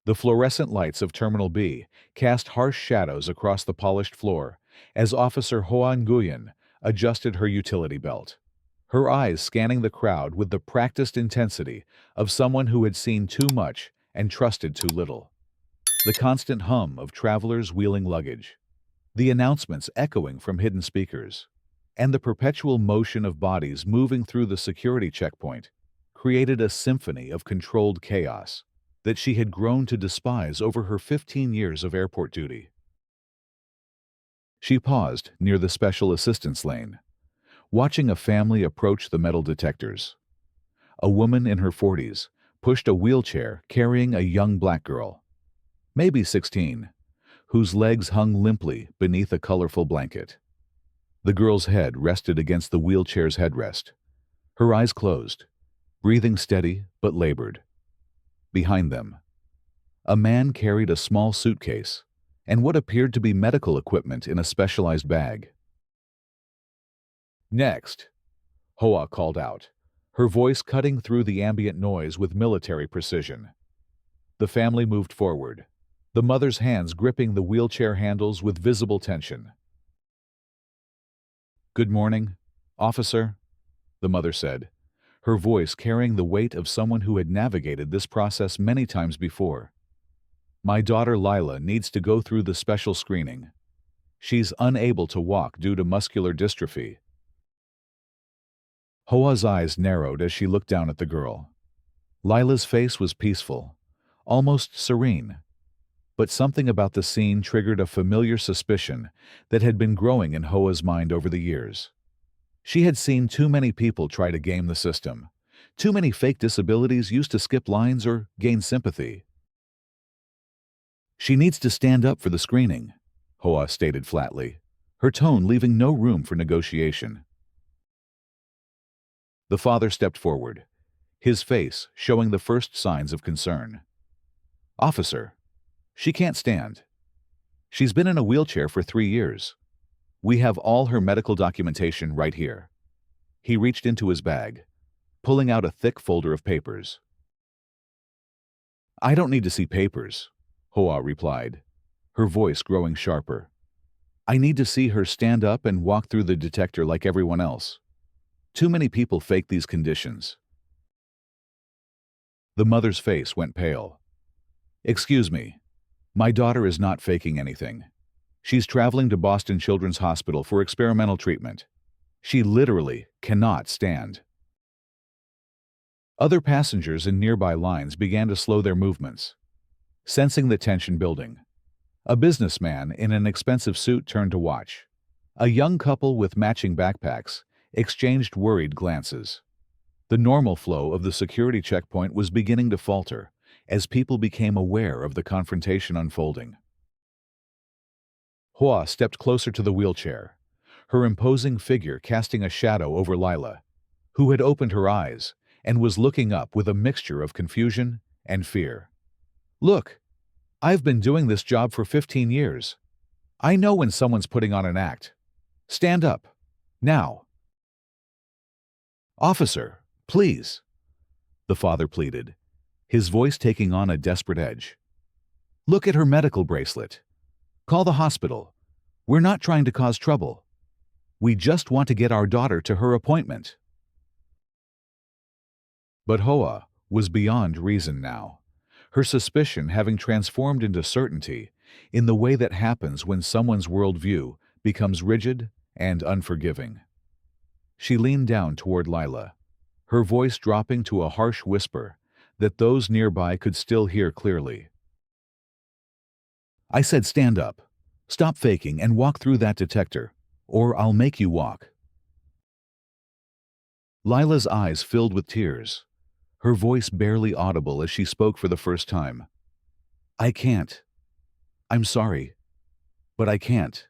The fluorescent lights of Terminal B cast harsh shadows across the polished floor as Officer Hoan Nguyen adjusted her utility belt, her eyes scanning the crowd with the practiced intensity of someone who had seen too much and trusted too little. The constant hum of travelers wheeling luggage, the announcements echoing from hidden speakers, and the perpetual motion of bodies moving through the security checkpoint created a symphony of controlled chaos that she had grown to despise over her 15 years of airport duty. She paused near the special assistance lane, watching a family approach the metal detectors. A woman in her 40s pushed a wheelchair carrying a young black girl, maybe 16, whose legs hung limply beneath a colorful blanket. The girl's head rested against the wheelchair's headrest, her eyes closed, breathing steady but labored. Behind them, a man carried a small suitcase and what appeared to be medical equipment in a specialized bag. "Next," Hoa called out, her voice cutting through the ambient noise with military precision. The family moved forward, the mother's hands gripping the wheelchair handles with visible tension. "Good morning, officer," the mother said, her voice carrying the weight of someone who had navigated this process many times before. "My daughter Lila needs to go through the special screening. She's unable to walk due to muscular dystrophy." Hoa's eyes narrowed as she looked down at the girl. Lila's face was peaceful, almost serene, but something about the scene triggered a familiar suspicion that had been growing in Hoa's mind over the years. She had seen too many people try to game the system, too many fake disabilities used to skip lines or gain sympathy. "She needs to stand up for the screening," Hoa stated flatly, her tone leaving no room for negotiation. The father stepped forward, his face showing the first signs of concern. "Officer, she can't stand. She's been in a wheelchair for 3 years. We have all her medical documentation right here." He reached into his bag, pulling out a thick folder of papers. "I don't need to see papers," Hoa replied, her voice growing sharper. "I need to see her stand up and walk through the detector like everyone else. Too many people fake these conditions." The mother's face went pale. "Excuse me, my daughter is not faking anything. She's traveling to Boston Children's Hospital for experimental treatment. She literally cannot stand." Other passengers in nearby lines began to slow their movements, sensing the tension building. A businessman in an expensive suit turned to watch. A young couple with matching backpacks exchanged worried glances. The normal flow of the security checkpoint was beginning to falter as people became aware of the confrontation unfolding. Hoa stepped closer to the wheelchair, her imposing figure casting a shadow over Lila, who had opened her eyes and was looking up with a mixture of confusion and fear. "Look, I've been doing this job for 15 years. I know when someone's putting on an act. Stand up, now." "Officer, please," the father pleaded, his voice taking on a desperate edge. "Look at her medical bracelet. Call the hospital. We're not trying to cause trouble. We just want to get our daughter to her appointment." But Hoa was beyond reason now, her suspicion having transformed into certainty in the way that happens when someone's worldview becomes rigid and unforgiving. She leaned down toward Lila, her voice dropping to a harsh whisper that those nearby could still hear clearly. "I said stand up. Stop faking and walk through that detector, or I'll make you walk." Lila's eyes filled with tears, her voice barely audible as she spoke for the first time. "I can't. I'm sorry, but I can't."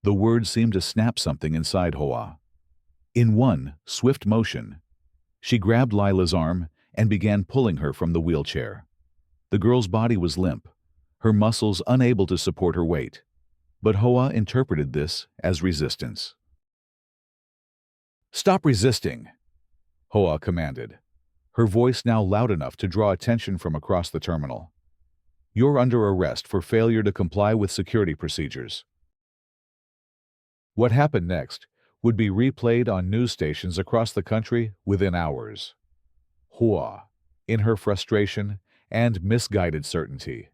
The words seemed to snap something inside Hoa. In one swift motion, she grabbed Lila's arm and began pulling her from the wheelchair. The girl's body was limp, her muscles unable to support her weight, but Hoa interpreted this as resistance. "Stop resisting," Hoa commanded, her voice now loud enough to draw attention from across the terminal. "You're under arrest for failure to comply with security procedures." What happened next would be replayed on news stations across the country within hours. HOA, in her frustration and misguided certainty,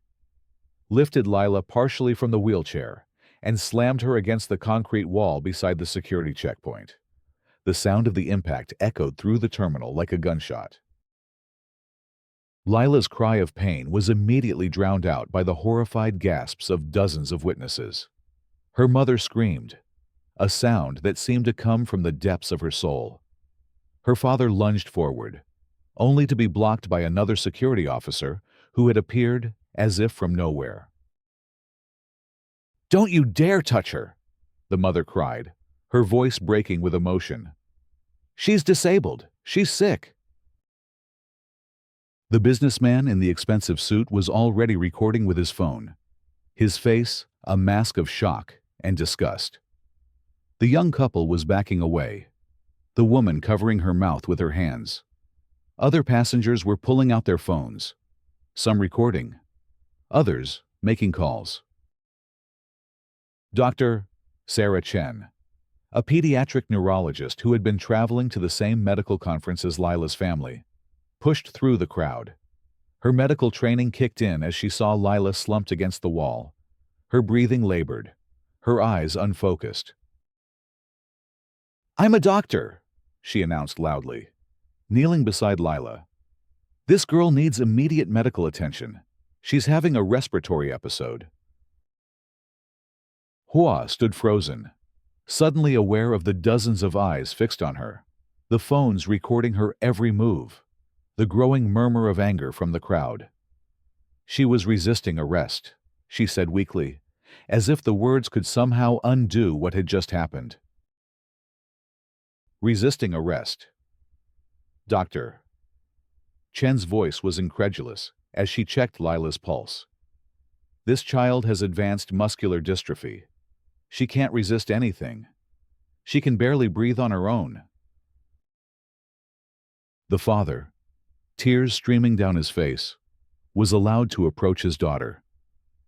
lifted Lila partially from the wheelchair and slammed her against the concrete wall beside the security checkpoint. The sound of the impact echoed through the terminal like a gunshot. Lila's cry of pain was immediately drowned out by the horrified gasps of dozens of witnesses. Her mother screamed, a sound that seemed to come from the depths of her soul. Her father lunged forward, only to be blocked by another security officer who had appeared as if from nowhere. "Don't you dare touch her!" the mother cried, her voice breaking with emotion. "She's disabled. She's sick." The businessman in the expensive suit was already recording with his phone, his face a mask of shock and disgust. The young couple was backing away, the woman covering her mouth with her hands. Other passengers were pulling out their phones, some recording, others making calls. Dr. Sarah Chen, a pediatric neurologist who had been traveling to the same medical conference as Lila's family, pushed through the crowd. Her medical training kicked in as she saw Lila slumped against the wall, her breathing labored, her eyes unfocused. "I'm a doctor," she announced loudly, kneeling beside Lila. "This girl needs immediate medical attention. She's having a respiratory episode." HOA stood frozen, suddenly aware of the dozens of eyes fixed on her, the phones recording her every move, the growing murmur of anger from the crowd. "She was resisting arrest," she said weakly, as if the words could somehow undo what had just happened. "Resisting arrest." "Doctor." Chen's voice was incredulous as she checked Lila's pulse. "This child has advanced muscular dystrophy. She can't resist anything. She can barely breathe on her own." The father, tears streaming down his face, was allowed to approach his daughter.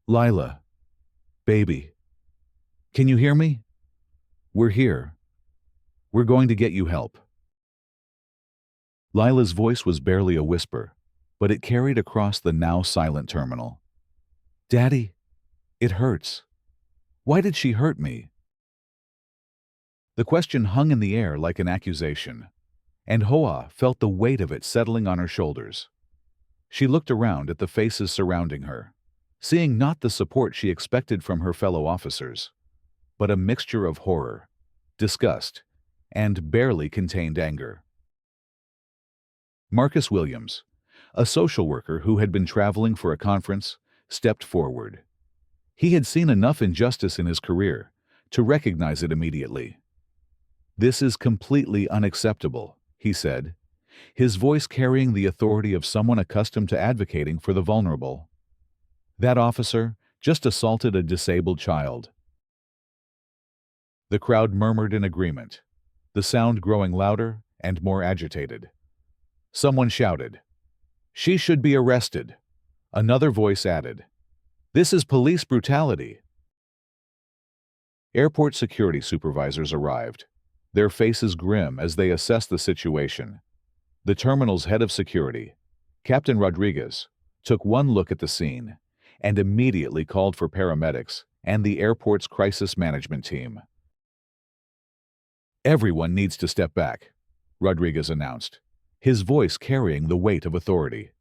"Lila, baby, can you hear me? We're here. We're going to get you help." Lila's voice was barely a whisper, but it carried across the now silent terminal. "Daddy, it hurts. Why did she hurt me?" The question hung in the air like an accusation, and HOA felt the weight of it settling on her shoulders. She looked around at the faces surrounding her, seeing not the support she expected from her fellow officers, but a mixture of horror, disgust, and barely contained anger. Marcus Williams, a social worker who had been traveling for a conference, stepped forward. He had seen enough injustice in his career to recognize it immediately. "This is completely unacceptable," he said, his voice carrying the authority of someone accustomed to advocating for the vulnerable. "That officer just assaulted a disabled child." The crowd murmured in agreement, the sound growing louder and more agitated. Someone shouted, "She should be arrested." Another voice added, "This is police brutality." Airport security supervisors arrived, their faces grim as they assessed the situation. The terminal's head of security, Captain Rodriguez, took one look at the scene and immediately called for paramedics and the airport's crisis management team. "Everyone needs to step back," Rodriguez announced, his voice carrying the weight of authority.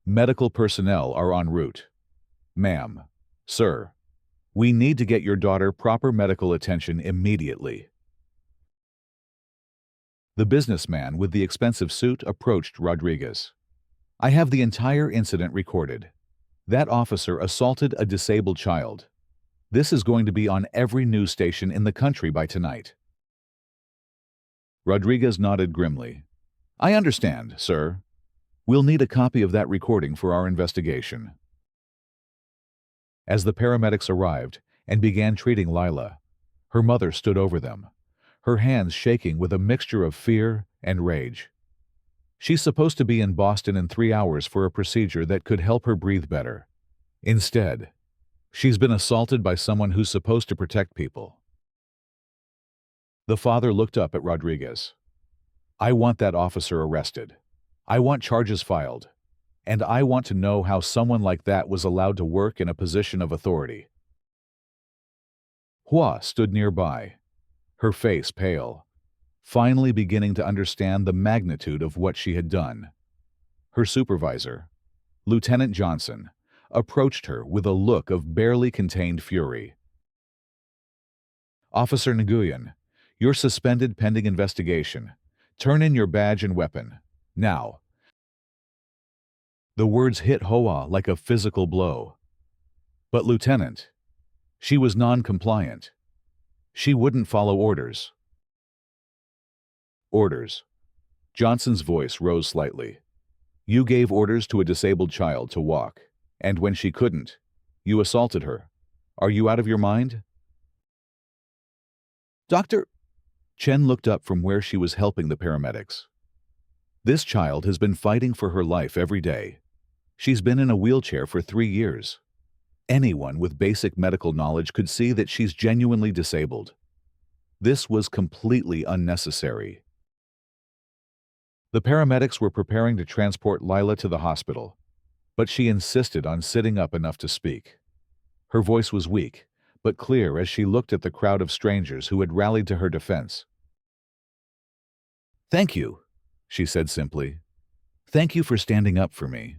"Medical personnel are en route. Ma'am, sir, we need to get your daughter proper medical attention immediately." The businessman with the expensive suit approached Rodriguez. "I have the entire incident recorded. That officer assaulted a disabled child. This is going to be on every news station in the country by tonight." Rodriguez nodded grimly. "I understand, sir. We'll need a copy of that recording for our investigation." As the paramedics arrived and began treating Lila, her mother stood over them, her hands shaking with a mixture of fear and rage. She's supposed to be in Boston in 3 hours for a procedure that could help her breathe better. Instead, she's been assaulted by someone who's supposed to protect people. The father looked up at Rodriguez. I want that officer arrested. I want charges filed. And I want to know how someone like that was allowed to work in a position of authority. Hua stood nearby, her face pale, finally beginning to understand the magnitude of what she had done. Her supervisor, Lieutenant Johnson, approached her with a look of barely contained fury. Officer Nguyen, you're suspended pending investigation. Turn in your badge and weapon. Now. The words hit Hoa like a physical blow. But Lieutenant, she was non-compliant. She wouldn't follow orders. Orders. Johnson's voice rose slightly. You gave orders to a disabled child to walk, and when she couldn't, you assaulted her. Are you out of your mind? Doctor. Chen looked up from where she was helping the paramedics. This child has been fighting for her life every day. She's been in a wheelchair for 3 years. Anyone with basic medical knowledge could see that she's genuinely disabled. This was completely unnecessary. The paramedics were preparing to transport Lila to the hospital, but she insisted on sitting up enough to speak. Her voice was weak, but clear as she looked at the crowd of strangers who had rallied to her defense. Thank you, she said simply. Thank you for standing up for me.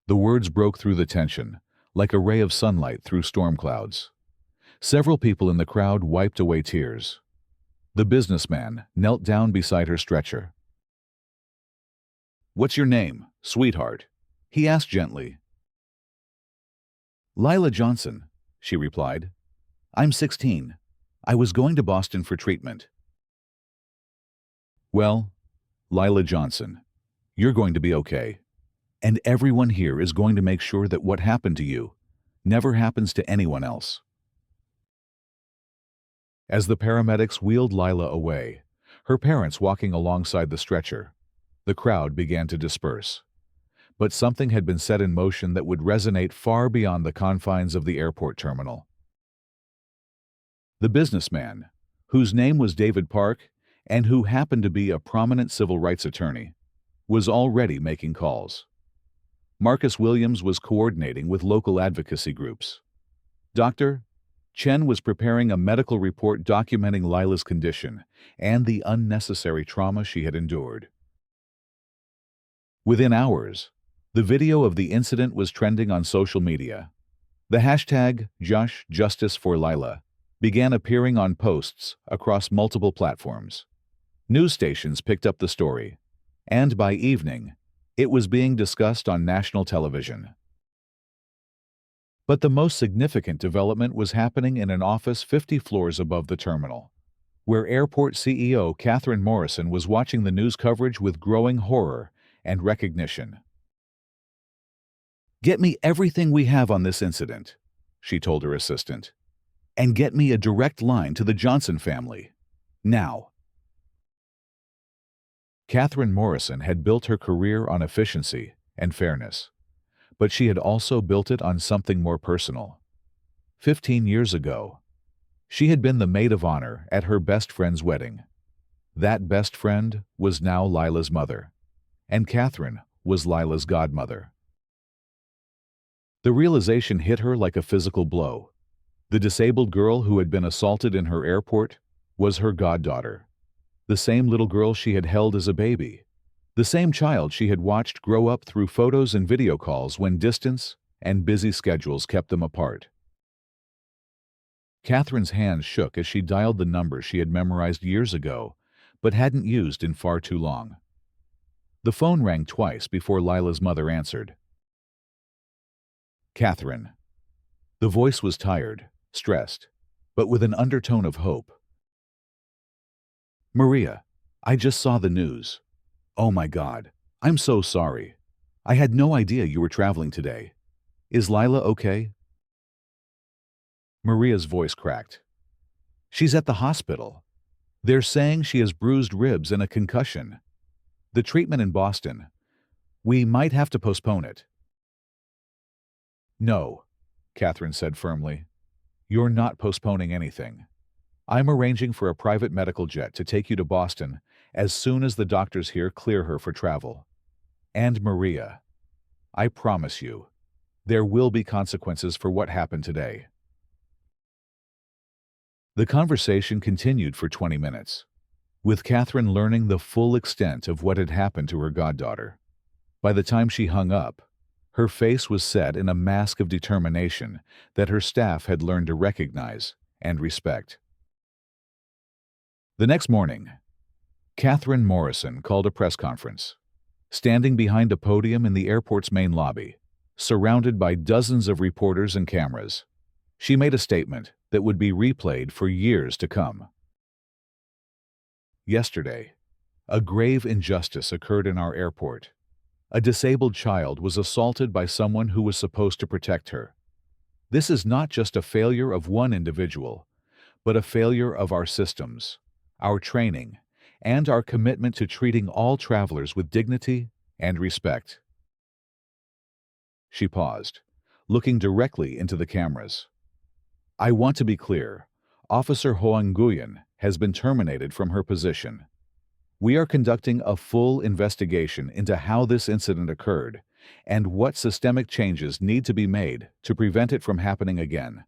The words broke through the tension, like a ray of sunlight through storm clouds. Several people in the crowd wiped away tears. The businessman knelt down beside her stretcher. What's your name, sweetheart? He asked gently. Lila Johnson, she replied. I'm 16. I was going to Boston for treatment. Well, Lila Johnson, you're going to be okay. And everyone here is going to make sure that what happened to you never happens to anyone else. As the paramedics wheeled Lila away, her parents walking alongside the stretcher, the crowd began to disperse. But something had been set in motion that would resonate far beyond the confines of the airport terminal. The businessman, whose name was David Park and who happened to be a prominent civil rights attorney, was already making calls. Marcus Williams was coordinating with local advocacy groups. Dr. Chen was preparing a medical report documenting Lila's condition and the unnecessary trauma she had endured. Within hours, the video of the incident was trending on social media. The hashtag #JusticeForLila began appearing on posts across multiple platforms. News stations picked up the story, and by evening, it was being discussed on national television. But the most significant development was happening in an office 50 floors above the terminal, where airport CEO Catherine Morrison was watching the news coverage with growing horror and recognition. Get me everything we have on this incident, she told her assistant, and get me a direct line to the Johnson family. Now. Catherine Morrison had built her career on efficiency and fairness, but she had also built it on something more personal. 15 years ago, she had been the maid of honor at her best friend's wedding. That best friend was now Lila's mother, and Catherine was Lila's godmother. The realization hit her like a physical blow. The disabled girl who had been assaulted in her airport was her goddaughter. The same little girl she had held as a baby. The same child she had watched grow up through photos and video calls when distance and busy schedules kept them apart. Catherine's hands shook as she dialed the number she had memorized years ago, but hadn't used in far too long. The phone rang twice before Lila's mother answered. Catherine. The voice was tired, stressed, but with an undertone of hope. Maria, I just saw the news. Oh my God, I'm so sorry. I had no idea you were traveling today. Is Lila okay? Maria's voice cracked. She's at the hospital. They're saying she has bruised ribs and a concussion. The treatment in Boston. We might have to postpone it. No, Catherine said firmly. You're not postponing anything. I'm arranging for a private medical jet to take you to Boston as soon as the doctors here clear her for travel. And Maria, I promise you, there will be consequences for what happened today. The conversation continued for 20 minutes, with Catherine learning the full extent of what had happened to her goddaughter. By the time she hung up, her face was set in a mask of determination that her staff had learned to recognize and respect. The next morning, Catherine Morrison called a press conference. Standing behind a podium in the airport's main lobby, surrounded by dozens of reporters and cameras, she made a statement that would be replayed for years to come. Yesterday, a grave injustice occurred in our airport. A disabled child was assaulted by someone who was supposed to protect her. This is not just a failure of one individual, but a failure of our systems, our training, and our commitment to treating all travelers with dignity and respect. She paused, looking directly into the cameras. I want to be clear. Officer Hoa Nguyen has been terminated from her position. We are conducting a full investigation into how this incident occurred and what systemic changes need to be made to prevent it from happening again.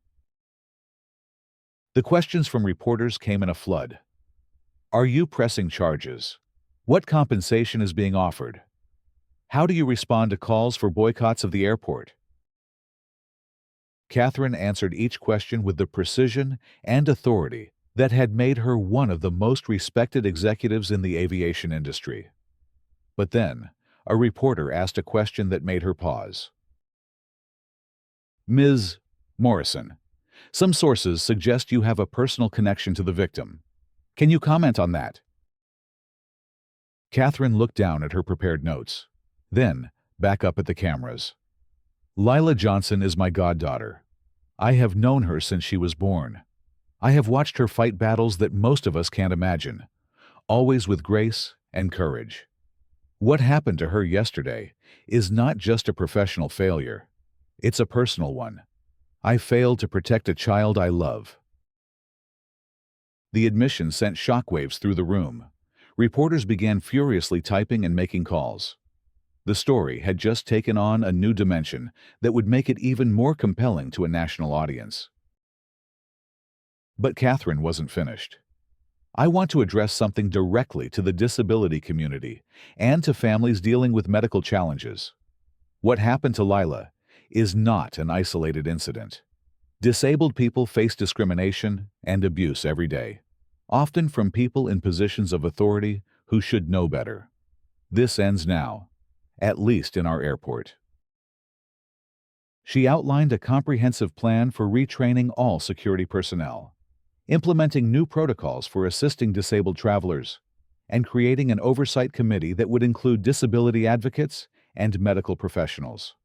The questions from reporters came in a flood. Are you pressing charges? What compensation is being offered? How do you respond to calls for boycotts of the airport? Catherine answered each question with the precision and authority that had made her one of the most respected executives in the aviation industry. But then, a reporter asked a question that made her pause. Ms. Morrison, some sources suggest you have a personal connection to the victim. Can you comment on that? Catherine looked down at her prepared notes, then back up at the cameras. Lila Johnson is my goddaughter. I have known her since she was born. I have watched her fight battles that most of us can't imagine, always with grace and courage. What happened to her yesterday is not just a professional failure. It's a personal one. I failed to protect a child I love. The admission sent shockwaves through the room. Reporters began furiously typing and making calls. The story had just taken on a new dimension that would make it even more compelling to a national audience. But Catherine wasn't finished. I want to address something directly to the disability community and to families dealing with medical challenges. What happened to Lila is not an isolated incident. Disabled people face discrimination and abuse every day, often from people in positions of authority who should know better. This ends now, at least in our airport. She outlined a comprehensive plan for retraining all security personnel, implementing new protocols for assisting disabled travelers, and creating an oversight committee that would include disability advocates and medical professionals.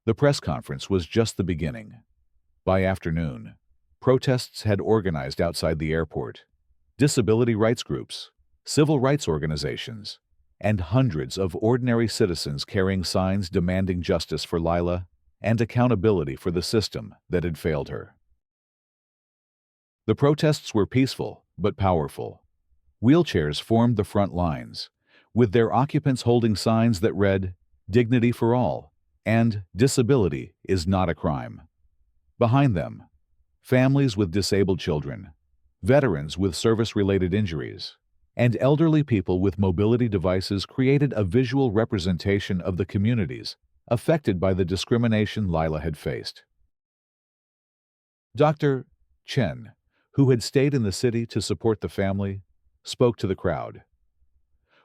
The press conference was just the beginning. By afternoon, protests had organized outside the airport. Disability rights groups, civil rights organizations, and hundreds of ordinary citizens carrying signs demanding justice for Lila and accountability for the system that had failed her. The protests were peaceful but powerful. Wheelchairs formed the front lines, with their occupants holding signs that read, "Dignity for all," and "Disability is not a crime." Behind them, families with disabled children, veterans with service-related injuries, and elderly people with mobility devices created a visual representation of the communities affected by the discrimination Lila had faced. Dr. Chen, who had stayed in the city to support the family, spoke to the crowd.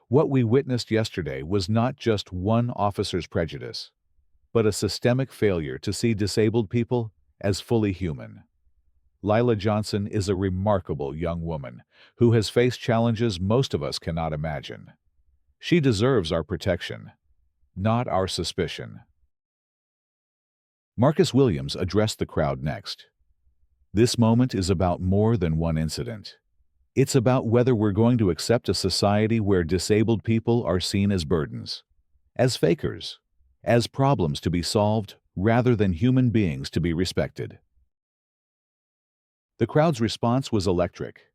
What we witnessed yesterday was not just one officer's prejudice, but a systemic failure to see disabled people as fully human. Lila Johnson is a remarkable young woman who has faced challenges most of us cannot imagine. She deserves our protection, not our suspicion. Marcus Williams addressed the crowd next. This moment is about more than one incident. It's about whether we're going to accept a society where disabled people are seen as burdens, as fakers, as problems to be solved rather than human beings to be respected. The crowd's response was electric.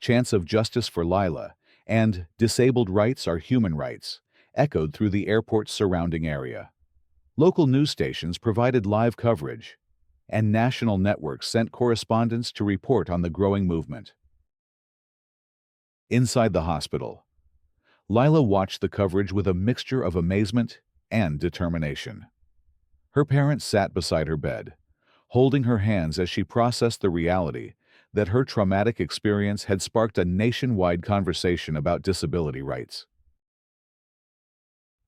Chants of justice for Lila and disabled rights are human rights echoed through the airport's surrounding area. Local news stations provided live coverage, and national networks sent correspondents to report on the growing movement. Inside the hospital, Lila watched the coverage with a mixture of amazement and determination. Her parents sat beside her bed, holding her hands as she processed the reality that her traumatic experience had sparked a nationwide conversation about disability rights.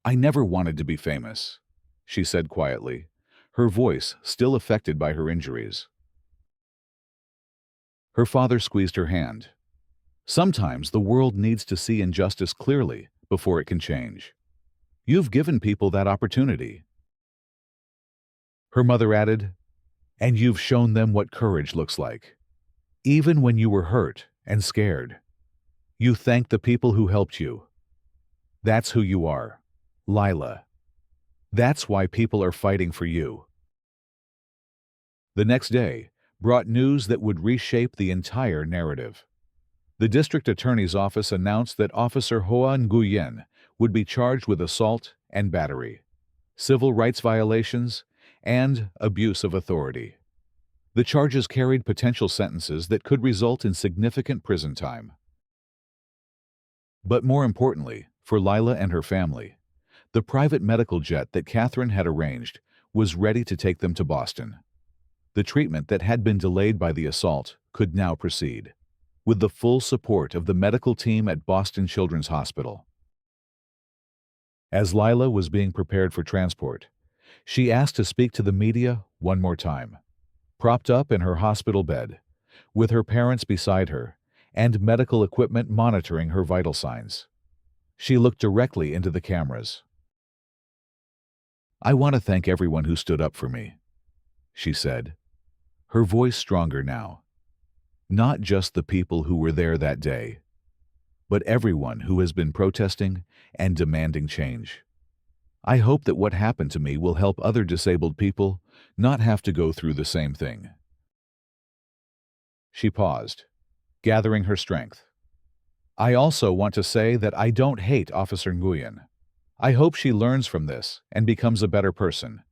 "I never wanted to be famous," she said quietly, her voice still affected by her injuries. Her father squeezed her hand. "Sometimes the world needs to see injustice clearly before it can change. You've given people that opportunity." Her mother added, "And you've shown them what courage looks like. Even when you were hurt and scared, you thanked the people who helped you. That's who you are, Lila. That's why people are fighting for you." The next day brought news that would reshape the entire narrative. The district attorney's office announced that Officer Hoa Nguyen would be charged with assault and battery, civil rights violations, and abuse of authority. The charges carried potential sentences that could result in significant prison time. But more importantly, for Lila and her family, the private medical jet that Catherine had arranged was ready to take them to Boston. The treatment that had been delayed by the assault could now proceed, with the full support of the medical team at Boston Children's Hospital. As Lila was being prepared for transport, she asked to speak to the media one more time. Propped up in her hospital bed, with her parents beside her and medical equipment monitoring her vital signs, she looked directly into the cameras. "I want to thank everyone who stood up for me," she said, her voice stronger now. "Not just the people who were there that day, but everyone who has been protesting and demanding change. I hope that what happened to me will help other disabled people not have to go through the same thing." She paused, gathering her strength. "I also want to say that I don't hate Officer Nguyen. I hope she learns from this and becomes a better person.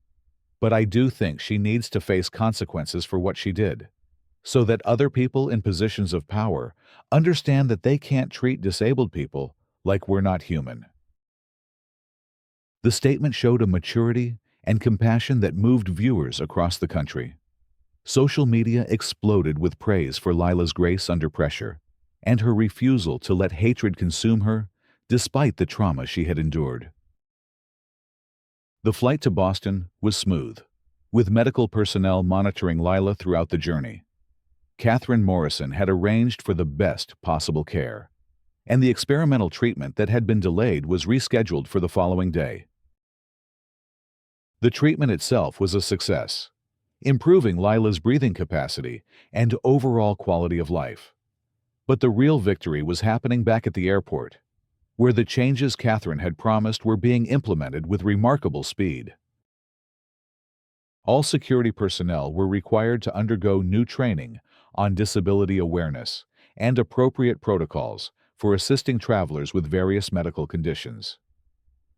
But I do think she needs to face consequences for what she did, so that other people in positions of power understand that they can't treat disabled people like we're not human." The statement showed a maturity and compassion that moved viewers across the country. Social media exploded with praise for Lila's grace under pressure and her refusal to let hatred consume her despite the trauma she had endured. The flight to Boston was smooth, with medical personnel monitoring Lila throughout the journey. Catherine Morrison had arranged for the best possible care, and the experimental treatment that had been delayed was rescheduled for the following day. The treatment itself was a success, improving Lila's breathing capacity and overall quality of life. But the real victory was happening back at the airport, where the changes Catherine had promised were being implemented with remarkable speed. All security personnel were required to undergo new training on disability awareness and appropriate protocols for assisting travelers with various medical conditions.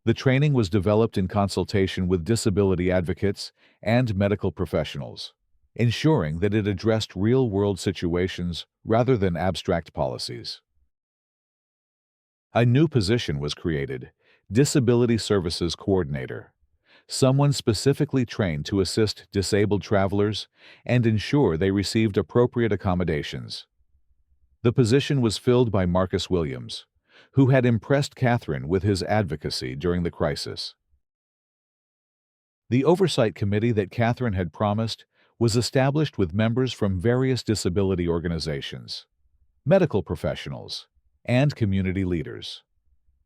The training was developed in consultation with disability advocates and medical professionals, ensuring that it addressed real-world situations rather than abstract policies. A new position was created, Disability Services Coordinator, someone specifically trained to assist disabled travelers and ensure they received appropriate accommodations. The position was filled by Marcus Williams, who had impressed Catherine with his advocacy during the crisis. The oversight committee that Catherine had promised was established with members from various disability organizations, medical professionals, and community leaders.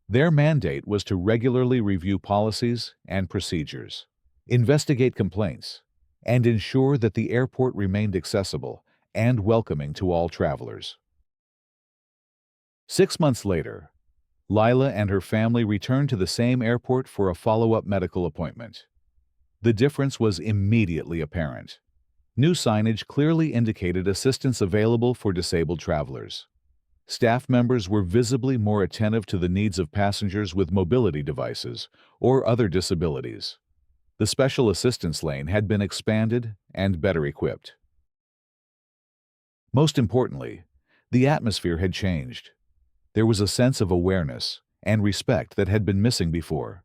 Their mandate was to regularly review policies and procedures, investigate complaints, and ensure that the airport remained accessible and welcoming to all travelers. 6 months later, Lila and her family returned to the same airport for a follow-up medical appointment. The difference was immediately apparent. New signage clearly indicated assistance available for disabled travelers. Staff members were visibly more attentive to the needs of passengers with mobility devices or other disabilities. The special assistance lane had been expanded and better equipped. Most importantly, the atmosphere had changed. There was a sense of awareness and respect that had been missing before.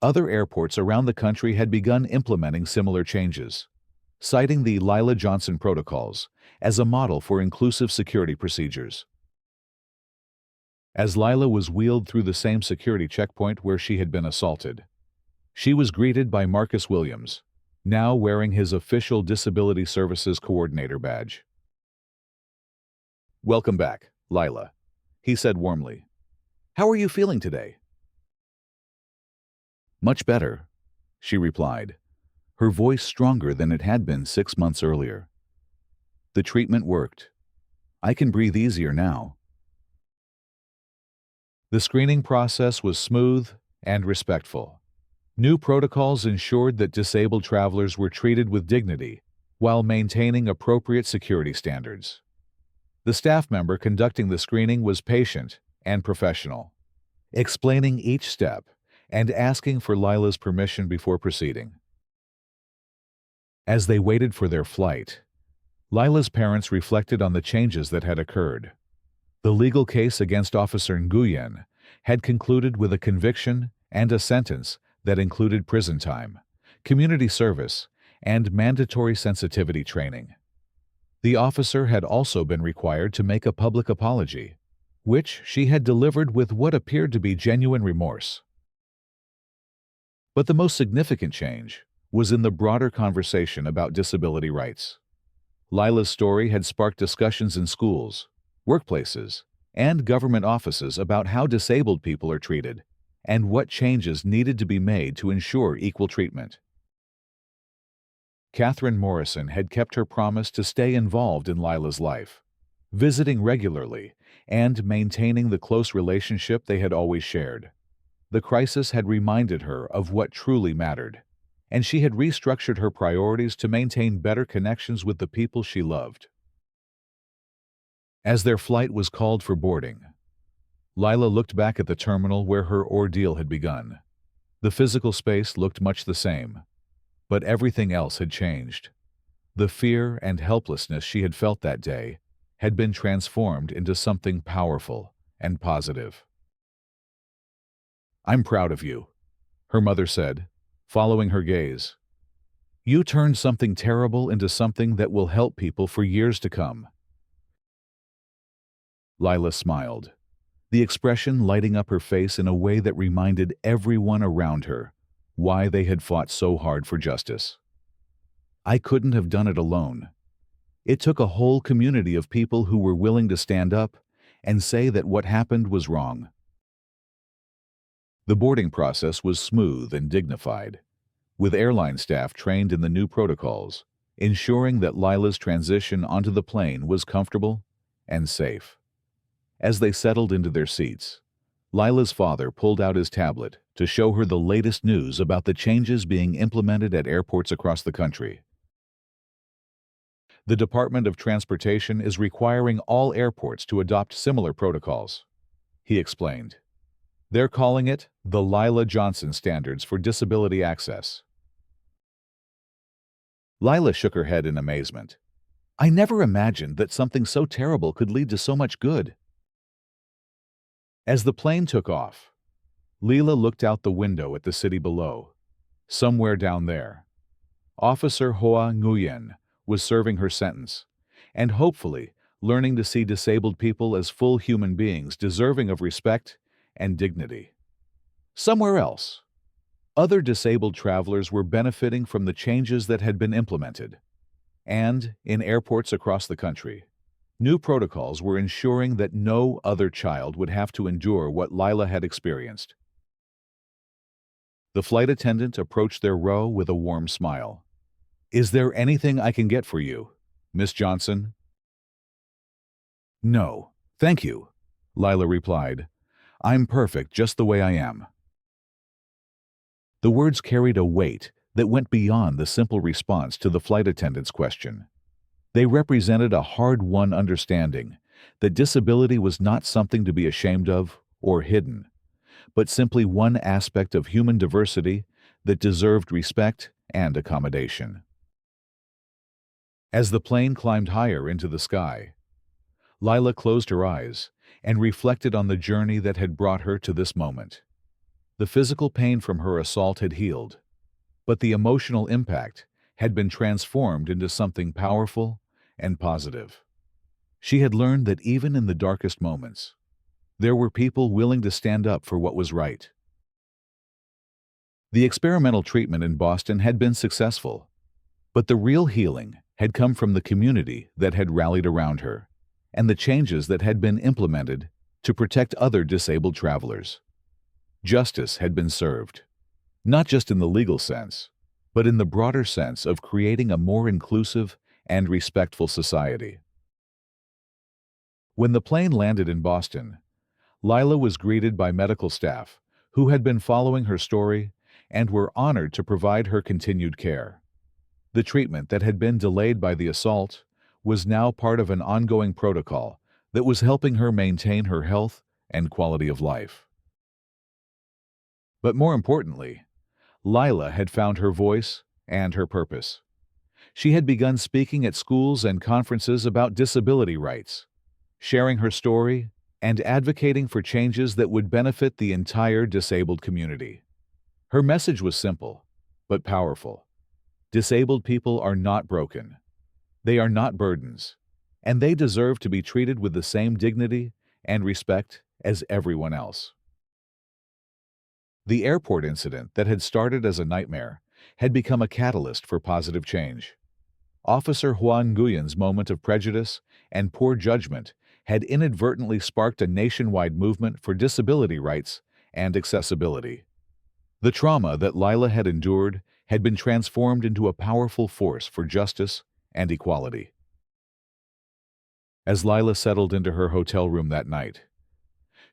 Other airports around the country had begun implementing similar changes, citing the Lila Johnson protocols as a model for inclusive security procedures. As Lila was wheeled through the same security checkpoint where she had been assaulted, she was greeted by Marcus Williams, now wearing his official Disability Services Coordinator badge. "Welcome back, Lila," he said warmly. "How are you feeling today?" "Much better," she replied, her voice stronger than it had been 6 months earlier. "The treatment worked. I can breathe easier now." The screening process was smooth and respectful. New protocols ensured that disabled travelers were treated with dignity while maintaining appropriate security standards. The staff member conducting the screening was patient and professional, explaining each step and asking for Lila's permission before proceeding. As they waited for their flight, Lila's parents reflected on the changes that had occurred. The legal case against Officer Nguyen had concluded with a conviction and a sentence that included prison time, community service, and mandatory sensitivity training. The officer had also been required to make a public apology, which she had delivered with what appeared to be genuine remorse. But the most significant change was in the broader conversation about disability rights. Lila's story had sparked discussions in schools, workplaces, and government offices about how disabled people are treated and what changes needed to be made to ensure equal treatment. Catherine Morrison had kept her promise to stay involved in Lila's life, visiting regularly and maintaining the close relationship they had always shared. The crisis had reminded her of what truly mattered, and she had restructured her priorities to maintain better connections with the people she loved. As their flight was called for boarding, Lila looked back at the terminal where her ordeal had begun. The physical space looked much the same, but everything else had changed. The fear and helplessness she had felt that day had been transformed into something powerful and positive. "I'm proud of you," her mother said, following her gaze. "You turned something terrible into something that will help people for years to come." Lila smiled, the expression lighting up her face in a way that reminded everyone around her why they had fought so hard for justice. "I couldn't have done it alone. It took a whole community of people who were willing to stand up and say that what happened was wrong." The boarding process was smooth and dignified, with airline staff trained in the new protocols, ensuring that Lila's transition onto the plane was comfortable and safe. As they settled into their seats, Lila's father pulled out his tablet to show her the latest news about the changes being implemented at airports across the country. The Department of Transportation is requiring all airports to adopt similar protocols, he explained. They're calling it the Lila Johnson Standards for Disability Access. Lila shook her head in amazement. "I never imagined that something so terrible could lead to so much good." As the plane took off, Lila looked out the window at the city below. Somewhere down there, Officer Hoa Nguyen was serving her sentence, and hopefully learning to see disabled people as full human beings deserving of respect and dignity. Somewhere else, other disabled travelers were benefiting from the changes that had been implemented, and in airports across the country, new protocols were ensuring that no other child would have to endure what Lila had experienced. The flight attendant approached their row with a warm smile. "Is there anything I can get for you, Miss Johnson?" "No, thank you. Lila replied. "I'm perfect just the way I am." The words carried a weight that went beyond the simple response to the flight attendant's question. They represented a hard-won understanding that disability was not something to be ashamed of or hidden, but simply one aspect of human diversity that deserved respect and accommodation. As the plane climbed higher into the sky, Lila closed her eyes and reflected on the journey that had brought her to this moment. The physical pain from her assault had healed, but the emotional impact had been transformed into something powerful and positive. She had learned that even in the darkest moments, there were people willing to stand up for what was right. The experimental treatment in Boston had been successful, but the real healing had come from the community that had rallied around her and the changes that had been implemented to protect other disabled travelers. Justice had been served, not just in the legal sense, but in the broader sense of creating a more inclusive and respectful society. When the plane landed in Boston, Lila was greeted by medical staff who had been following her story and were honored to provide her continued care. The treatment that had been delayed by the assault was now part of an ongoing protocol that was helping her maintain her health and quality of life. But more importantly, Lila had found her voice and her purpose. She had begun speaking at schools and conferences about disability rights, sharing her story and advocating for changes that would benefit the entire disabled community. Her message was simple, but powerful. Disabled people are not broken. They are not burdens, and they deserve to be treated with the same dignity and respect as everyone else. The airport incident that had started as a nightmare had become a catalyst for positive change. Officer Juan Nguyen's moment of prejudice and poor judgment had inadvertently sparked a nationwide movement for disability rights and accessibility. The trauma that Lila had endured had been transformed into a powerful force for justice and equality. As Lila settled into her hotel room that night,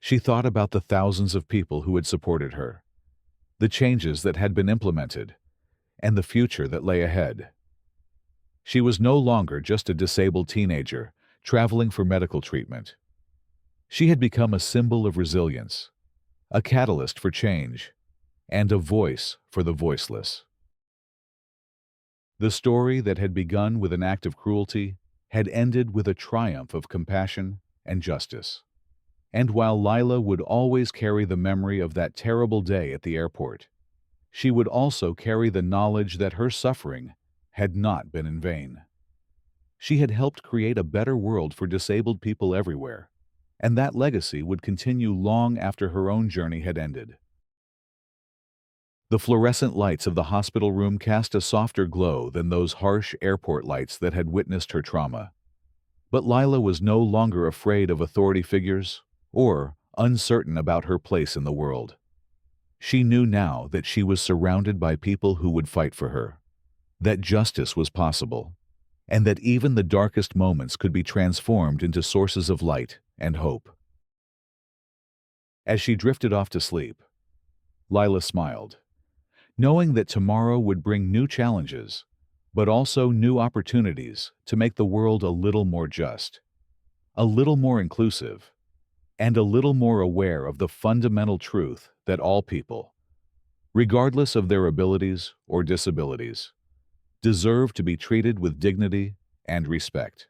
she thought about the thousands of people who had supported her, the changes that had been implemented, and the future that lay ahead. She was no longer just a disabled teenager traveling for medical treatment. She had become a symbol of resilience, a catalyst for change, and a voice for the voiceless. The story that had begun with an act of cruelty had ended with a triumph of compassion and justice. And while Lila would always carry the memory of that terrible day at the airport, she would also carry the knowledge that her suffering had not been in vain. She had helped create a better world for disabled people everywhere, and that legacy would continue long after her own journey had ended. The fluorescent lights of the hospital room cast a softer glow than those harsh airport lights that had witnessed her trauma. But Lila was no longer afraid of authority figures or uncertain about her place in the world. She knew now that she was surrounded by people who would fight for her, that justice was possible, and that even the darkest moments could be transformed into sources of light and hope. As she drifted off to sleep, Lila smiled, knowing that tomorrow would bring new challenges, but also new opportunities to make the world a little more just, a little more inclusive, and a little more aware of the fundamental truth that all people, regardless of their abilities or disabilities, deserve to be treated with dignity and respect.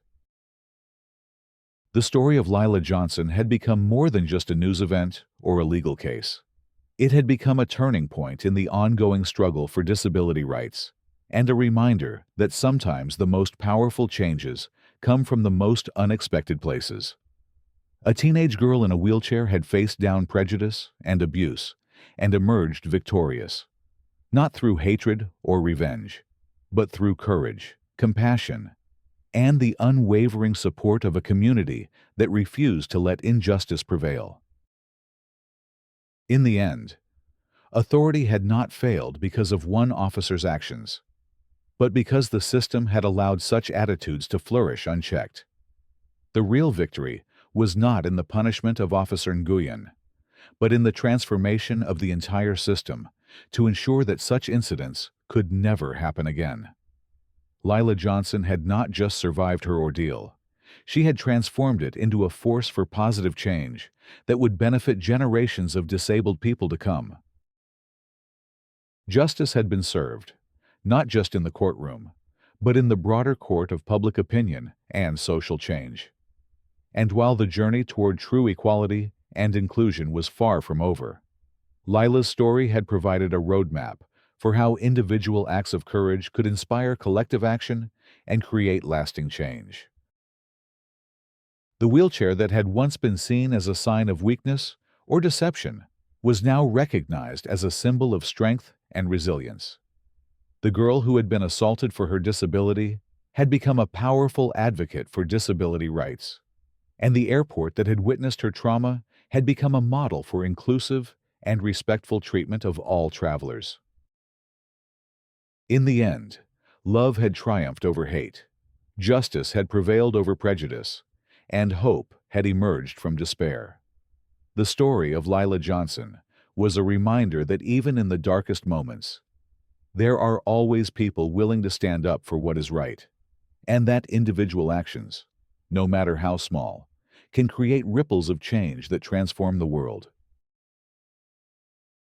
The story of Lila Johnson had become more than just a news event or a legal case. It had become a turning point in the ongoing struggle for disability rights, and a reminder that sometimes the most powerful changes come from the most unexpected places. A teenage girl in a wheelchair had faced down prejudice and abuse and emerged victorious, not through hatred or revenge, but through courage, compassion, and the unwavering support of a community that refused to let injustice prevail. In the end, authority had not failed because of one officer's actions, but because the system had allowed such attitudes to flourish unchecked. The real victory was not in the punishment of Officer Nguyen, but in the transformation of the entire system to ensure that such incidents could never happen again. Lila Johnson had not just survived her ordeal. She had transformed it into a force for positive change that would benefit generations of disabled people to come. Justice had been served, not just in the courtroom, but in the broader court of public opinion and social change. And while the journey toward true equality and inclusion was far from over, Lila's story had provided a roadmap for how individual acts of courage could inspire collective action and create lasting change. The wheelchair that had once been seen as a sign of weakness or deception was now recognized as a symbol of strength and resilience. The girl who had been assaulted for her disability had become a powerful advocate for disability rights, and the airport that had witnessed her trauma had become a model for inclusive and respectful treatment of all travelers. In the end, love had triumphed over hate, justice had prevailed over prejudice, and hope had emerged from despair. The story of Lila Johnson was a reminder that even in the darkest moments, there are always people willing to stand up for what is right, and that individual actions, no matter how small, can create ripples of change that transform the world.